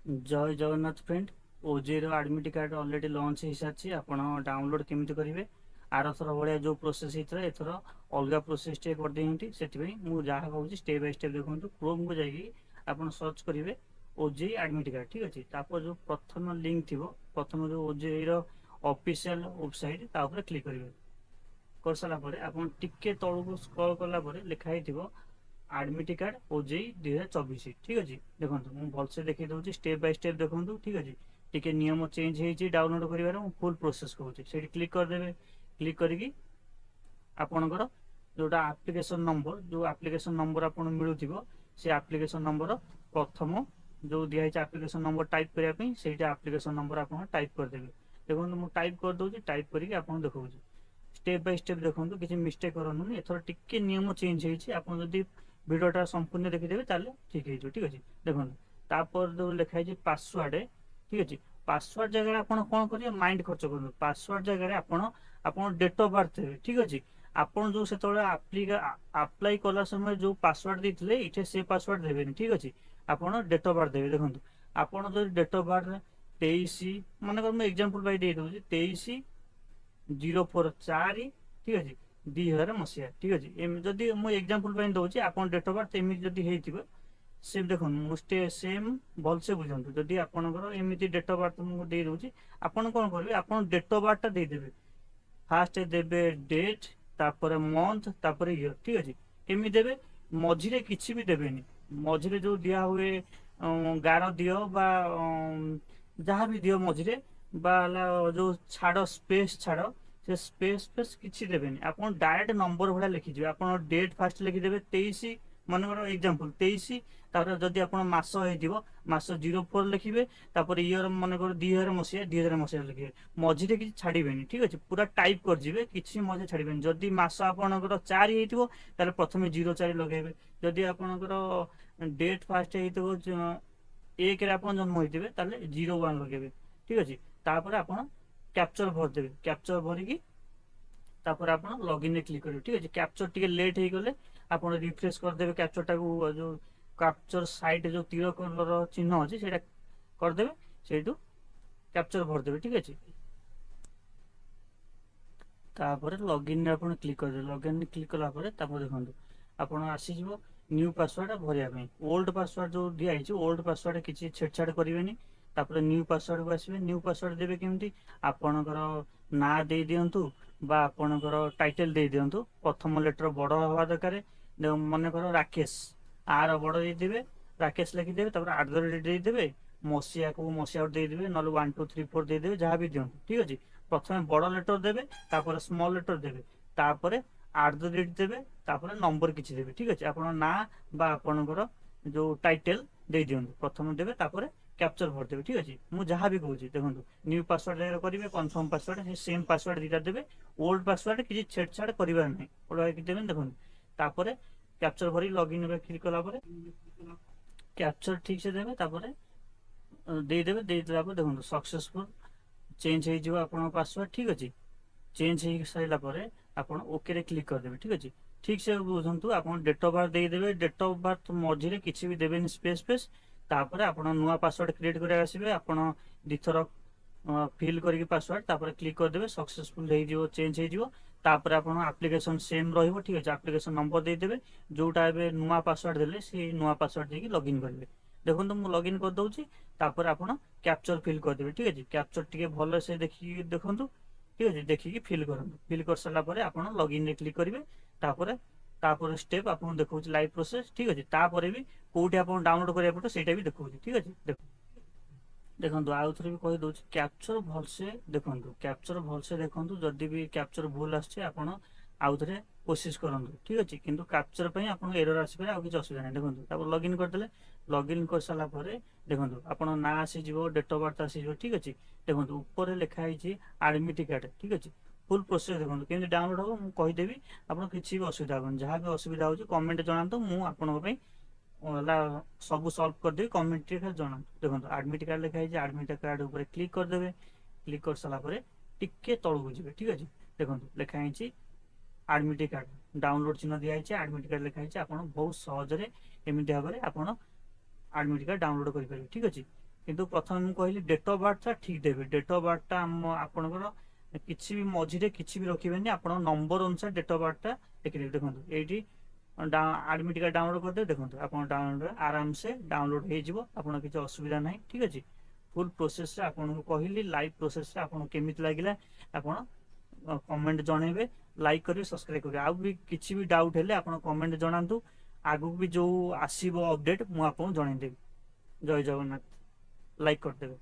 जय Jagannath friend. OJEE admit card already launch हो सारी आप डाउनलोड केमी करेंगे आर थर भाया जो प्रोसेस होता है एथर अलग प्रोसेस टे कर दिखती से जहाँ कहूँ स्टेप बाय स्टेप देखो क्रोम को जाकि आप सर्च करेंगे ओजेई आडमिट कार्ड ठीक अच्छे जो प्रथम लिंक थी प्रथम जो ओजेई ऑफिशियल वेबसाइट क्लिक करेंगे कर सारापर आप तौक स्क्रॉल कलापर लिखाई आडमिट कार्ड ओजेई 2024 ठीक अच्छे देखो मुझे भलसे देखी दूसरी स्टेप बाय स्टेप देखो ठीक अच्छे टी नियम चेंज हो डाउनलोड कर फुल प्रोसेस कहूँ से क्लिक करदे क्लिक करके आपणकर जोटा आप्लिकेसन नंबर जो आप्लिकेसन नंबर आप मिलूब से आप्लिकेसन नंबर प्रथम जो दिखाई आप्लिकेसन नंबर टाइप करने से आप्लिकेसन नंबर आप टाइप करदे देखो मुझे टाइप करदे टाइप करके आप देखा स्टेप बाय स्टेप देखो किसी मिस्टेक करूँ एथर टिके नियम चेंज होती भिडटा संपूर्ण देखीदेवे ताले ठीक है ठीक अच्छे देखो तापर जो लिखाई पासवर्ड ठीक अच्छे पासवर्ड जगह आप कौन करेंगे माइंड खर्च कर पासवर्ड जगह आप डेट ऑफ बर्थ देवे ठीक अच्छे आपन जो से अप्लाई कला समय जो पासवर्ड देते ये से पासवर्ड देवे ठीक अच्छे आप डेट ऑफ बर्थ देवे देखो आपड़ जो डेट ऑफ बर्थ 23 मानकर मुझे एग्जांपल बाय दे दूसरी 23/04/4 ठीक अच्छे 2000 मसीहा ठीक अच्छे जदि मुझे एग्जांपल दूसरी आप डेट ऑफ बर्थ एमती जदि होती से देखो मुझे सेम भलसे बुझातु जदि आपंकर एमती डेट ऑफ बर्थ मुझे दे दूसरी आपन कौन करेंगे आप डेट ऑफ बर्थ देदेवे फास्ट देवे डेट तापर मंथ तापर ईयर ठीक अच्छे केमी देवे मझिरे किसी भी देवेनि मझिरे जो दिया हुए गार दियो बा जहाँ भी दियो मझिरे बा जो छाड़ स्पेस छाड़ से स्पेस स्पेस किसी देवेनि आप डायरेक्ट नंबर भाया लिखिजे आप डेट फास्ट लिखिदेवे 23 मनकर एग्जांपल 23 तापर जदि आप मास हो मास 04 लिखिए तापर ईयर मनकर 2000 मसीहा 2000 मसीहा लिखिए मझिरे किसी छाड़बेनि ठीक अच्छे पूरा टाइप करजे किसी मझे छाड़बेनि जदि मास आपंकर 4 हो प्रथम 04 लगे जदि आपंकर डेट फास्ट हो 1 आप जन्म होते 01 लगे ठीक अच्छे तापर आप कैप्चर भरदेवे कैप्चर भरिकी तापर आप लॉगिन क्लिक करेंगे ठीक अच्छे कैप्चर टी लेट हो गले आप रिफ्रेश करदे कैप्चर टाक जो कैप्चर साइट जो तीर कलर चिन्ह अच्छे से करदे से कैप्चर भरदेवे ठीक अच्छे तापर लॉगिन आप क्लिक करदे लॉगिन क्लिक कलापर देखो आप आसीज न्यू पासवर्ड भरवाई ओल्ड पासवर्ड जो दिखाई ओल्ड पासवर्ड किसी छेड़छाड़ करेंगे तापर न्यू पासवर्ड को आसवे न्यू पासवर्ड देवे केमती आपणकर ना दे दिंतु बा आपणकर टाइटल दे दिंतु प्रथम लेटर बड़ हवा दरकार मनकर राकेश आर बड़ देदेवे राकेश लिखिदेवे @ देदेवे मसीहा को मसीहा देदेवे ना 1 2 3 4 देदेवे जहाँ भी दिंतु ठीक अच्छे प्रथम बड़ लेटर देवे तापर स्मॉल लेटर देवे तापर @ देवे तापर नंबर किसी देवे ठीक अच्छे आपन ना बा आपणकर जो टाइटल दे दिंतु प्रथम देवे तापर कैप्चर भरदेवे ठीक अच्छे मुझे जहाँ भी कहूँ देखो न्यू पासवर्ड करेंगे कन्फर्म पासवर्ड सेम पासवर्ड दीटा देवे ओल्ड पासवर्ड किसी छेड़छाड़ करार ना ओल्ड देवे देखो तापर कैप्चर भरी लॉगिन क्लिक कलापर कैप्चर ठीक से देवे तापर देदेवे देदेला देखो सक्सेसफुल चेंज हो पासवर्ड ठीक अच्छे चेंज हो सारापर आप ओके क्लिक करदे ठीक अच्छे ठीक से बुझु आप डेट ऑफ बर्थ देदेवे डेट ऑफ बर्थ मझे किसी भी देवे स्पेस स्पेस तापर आप नुआ पासवर्ड क्रिएट कर आसवे आप दिथर फिल करके पासवर्ड तापर क्लिक करदे सक्सेसफुल हो चेंज हो तापर आप आप्लिकेसन सेम रही ठीक अच्छे आप्लिकेसन नंबर देदेवे जोटा ए नुआ पासवर्ड देले से नुआ पासवर्ड देकी लॉगिन करेंगे देखो मुझे लॉगिन कर दूसरी तापर आप कैप्चर फिल करदे ठीक अच्छे कैप्चर टी भल से देखिए देखूँ ठीक अच्छे देखिए फिल करूँ फिल कर सारापर आप लॉगिन क्लिक करेंगे तापर स्टेप आप देखा लाइव प्रोसेस ठीक अच्छे तापर भी कौटी आप डाउनलोड करा पड़े से देखा ठीक अच्छे देखो आउ थे भी कहीदे कैप्चर भलसे देखो कैप्चर भलसे देखो जदि भी कैप्चर भूल आउ थे कोशिश करूँ ठीक अच्छे किंतु कैप्चर पर आप एरर आसपे आउ कि असुविधा नहीं देखो लॉगिन करदे लॉगिन कर सारापर देखो आप ना आसीज डेट ऑफ बर्थ आसीज ठीक अच्छे देखो ऊपर लिखाई आडमिट कार्ड ठीक अच्छे फुल प्रोसेस देखो केमी डाउनलोड हम मुझे कहीदेवी आप किसी भी असुविधा हे जहाँ भी असुविधा हो कमेंट जनातु मुझे सब सल्व करदेवी कमेंट जना देखो आडमिट कार्ड लिखाई आडमिट कार्ड ऊपर क्लिक करदे क्लिक कर सारापर टिके तौक जी ठीक अच्छे देखो लिखाई आडमिट कार्ड डाउनलोड चिन्ह दिखाई आडमिट कार्ड लिखाई आप बहुत सहजरे एमती भाव में आप आडमिट कार्ड डाउनलोड करेंगे ठीक अच्छे କିନ୍ତୁ ପ୍ରଥମେ ମୁଁ କହିଲି ଡେଟ୍ ଅଫ୍ ବାର୍ଥଟା ଠିକ୍ ଦେବେ। ଡେଟ୍ ଅଫ୍ ବାର୍ଥଟା ଆପଣଙ୍କର କିଛି ବି ମଝିରେ କିଛି ବି ରଖିବେନି, ଆପଣଙ୍କ ନମ୍ବର ଅନୁସାରେ ଡେଟ୍ ଅଫ୍ ବାର୍ଥଟା ଲେଖିଦେବେ। ଦେଖନ୍ତୁ ଏଇଠି ଆଡମିଟ୍ କାର୍ଡ ଡାଉନଲୋଡ୍ କରିଦେବେ। ଦେଖନ୍ତୁ ଆପଣ ଡାଉନଲୋଡ୍ ଆରାମସେ ଡାଉନଲୋଡ୍ ହେଇଯିବ, ଆପଣ କିଛି ଅସୁବିଧା ନାହିଁ। ଠିକ୍ ଅଛି, ଫୁଲ୍ ପ୍ରୋସେସରେ ଆପଣଙ୍କୁ କହିଲି, ଲାଇଭ୍ ପ୍ରୋସେସରେ ଆପଣଙ୍କୁ କେମିତି ଲାଗିଲା ଆପଣ କମେଣ୍ଟ ଜଣେଇବେ, ଲାଇକ୍ କରିବେ, ସବସ୍କ୍ରାଇବ୍ କରିବେ। ଆଉ ବି କିଛି ବି ଡାଉଟ୍ ହେଲେ ଆପଣ କମେଣ୍ଟ ଜଣାନ୍ତୁ, ଆଗକୁ ବି ଯୋଉ ଆସିବ ଅପଡେଟ୍ ମୁଁ ଆପଣଙ୍କୁ ଜଣେଇଦେବି। ଜୟ ଜଗନ୍ନାଥ, ଲାଇକ୍ କରିଦେବେ।